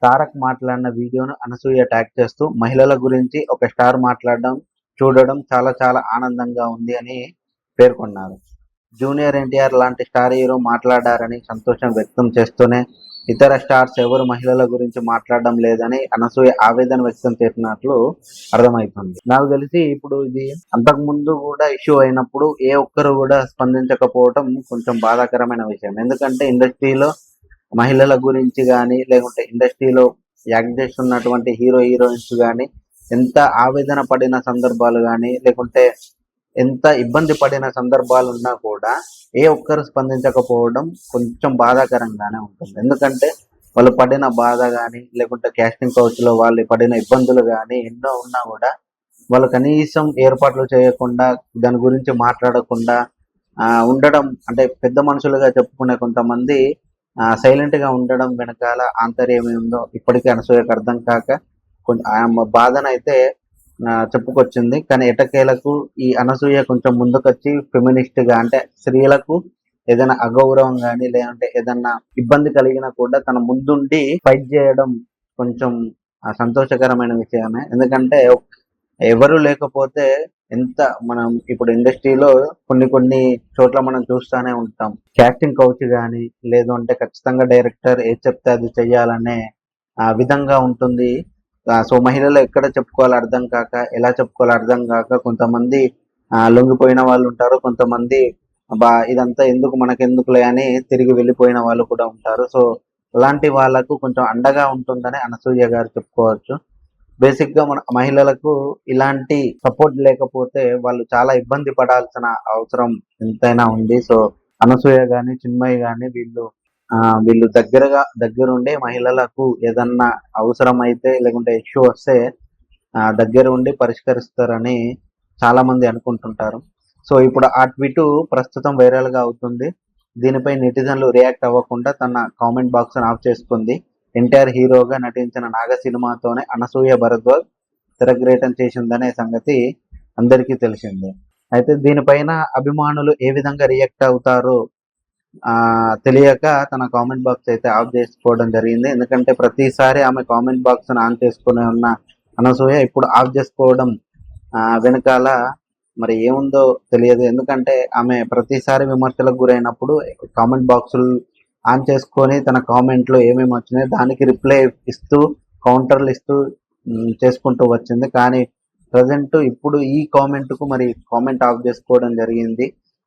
తారక్ మాట్లాడిన వీడియోను అనసూయ ట్యాగ్ చేస్తూ మహిళల గురించి ఒక స్టార్ మాట్లాడడం చూడడం చాలా చాలా ఆనందంగా ఉంది అని పేర్కొన్నారు. జూనియర్ ఎన్టీఆర్ లాంటి స్టార్ హీరో మాట్లాడారని సంతోషం వ్యక్తం చేస్తూనే ఇతర స్టార్స్ ఎవరు మహిళల గురించి మాట్లాడడం లేదని అనసూయ ఆవేదన వ్యక్తం చేసినట్లు అర్థమవుతుంది. నాకు తెలిసి ఇప్పుడు ఇది అంతకు ముందు కూడా ఇష్యూ అయినప్పుడు ఏ ఒక్కరు కూడా స్పందించకపోవడం కొంచెం బాధాకరమైన విషయం. ఎందుకంటే ఇండస్ట్రీలో మహిళల గురించి కానీ లేకుంటే ఇండస్ట్రీలో యాక్ట్ చేస్తున్నటువంటి హీరో హీరోయిన్స్ కానీ ఎంత ఆవేదన పడిన సందర్భాలు కానీ లేకుంటే ఎంత ఇబ్బంది పడిన సందర్భాలు ఉన్నా కూడా ఏ ఒక్కరు స్పందించకపోవడం కొంచెం బాధాకరంగానే ఉంటుంది. ఎందుకంటే వాళ్ళు పడిన బాధ కానీ లేకుంటే క్యాస్టింగ్ కౌచ్లో వాళ్ళు పడిన ఇబ్బందులు కానీ ఎన్నో ఉన్నా కూడా వాళ్ళు కనీసం ఏర్పాట్లు చేయకుండా దాని గురించి మాట్లాడకుండా ఉండడం, అంటే పెద్ద మనుషులుగా చెప్పుకునే కొంతమంది సైలెంట్గా ఉండడం వెనకాల ఆంతర్యం ఏముందో ఇప్పటికీ అనసూయకు అర్థం కాక ఆమె బాధనైతే చెప్పుకొచ్చింది. కానీ ఎటకేలకు ఈ అనసూయ కొంచెం ముందుకొచ్చి ఫెమినిస్ట్గా, అంటే స్త్రీలకు ఏదైనా అగౌరవం కానీ లేదంటే ఏదన్నా ఇబ్బంది కలిగినా కూడా తన ముందుండి ఫైట్ చేయడం కొంచెం సంతోషకరమైన విషయమే. ఎందుకంటే ఎవరు లేకపోతే ఎంత మనం ఇప్పుడు ఇండస్ట్రీలో కొన్ని చోట్ల మనం చూస్తూనే ఉంటాం, క్యాస్టింగ్ కౌచ్ కానీ లేదు అంటే ఖచ్చితంగా డైరెక్టర్ ఏది చెప్తే అది చెయ్యాలనే విధంగా ఉంటుంది. సో మహిళలు ఎక్కడ చెప్పుకోవాలో అర్థం కాక, ఎలా చెప్పుకోవాలో అర్థం కాక కొంతమంది లొంగిపోయిన వాళ్ళు ఉంటారు, కొంతమంది ఇదంతా ఎందుకు మనకెందుకులే అని తిరిగి వెళ్ళిపోయిన వాళ్ళు కూడా ఉంటారు. సో అలాంటి వాళ్ళకు కొంచెం అండగా ఉంటుందని అనసూయ గారు చెప్పుకోవచ్చు. బేసిక్గా మన మహిళలకు ఇలాంటి సపోర్ట్ లేకపోతే వాళ్ళు చాలా ఇబ్బంది పడాల్సిన అవసరం ఎంతైనా ఉంది. సో అనసూయ కానీ చిన్మయి కానీ వీళ్ళు దగ్గరుండి మహిళలకు ఏదన్నా అవసరం అయితే లేకుంటే ఇష్యూ వస్తే దగ్గర ఉండి పరిష్కరిస్తారని చాలా మంది అనుకుంటుంటారు. సో ఇప్పుడు ఆ ట్వీట్ ప్రస్తుతం వైరల్ గా అవుతుంది. దీనిపై నెటిజన్లు రియాక్ట్ అవ్వకుండా తన కామెంట్ బాక్స్ ఆఫ్ చేసుకుంది. ఎన్టీఆర్ హీరోగా నటించిన నాగ సినిమాతోనే అనసూయ భరద్వాజ్ తెరగ్రేటం చేసిందనే సంగతి అందరికీ తెలిసిందే. అయితే దీనిపైన అభిమానులు ఏ విధంగా రియాక్ట్ అవుతారో తెలియక తన కామెంట్ బాక్స్ అయితే ఆఫ్ చేసుకోవడం జరిగింది. ఎందుకంటే ప్రతిసారి ఆమె కామెంట్ బాక్స్ ఆన్ చేసుకుని ఉన్న అనసూయ ఇప్పుడు ఆఫ్ చేసుకోవడం వెనకాల మరి ఏముందో తెలియదు. ఎందుకంటే ఆమె ప్రతిసారి విమర్శలకు గురైనప్పుడు కామెంట్ బాక్సులు ఆన్ చేసుకొని తన కామెంట్లో ఏమేమి వచ్చినాయో దానికి రిప్లై ఇస్తూ కౌంటర్లు ఇస్తూ చేసుకుంటూ వచ్చింది. కానీ ప్రజెంట్ ఇప్పుడు ఈ కామెంట్కు మరి కామెంట్ ఆఫ్ చేసుకోవడం జరిగింది.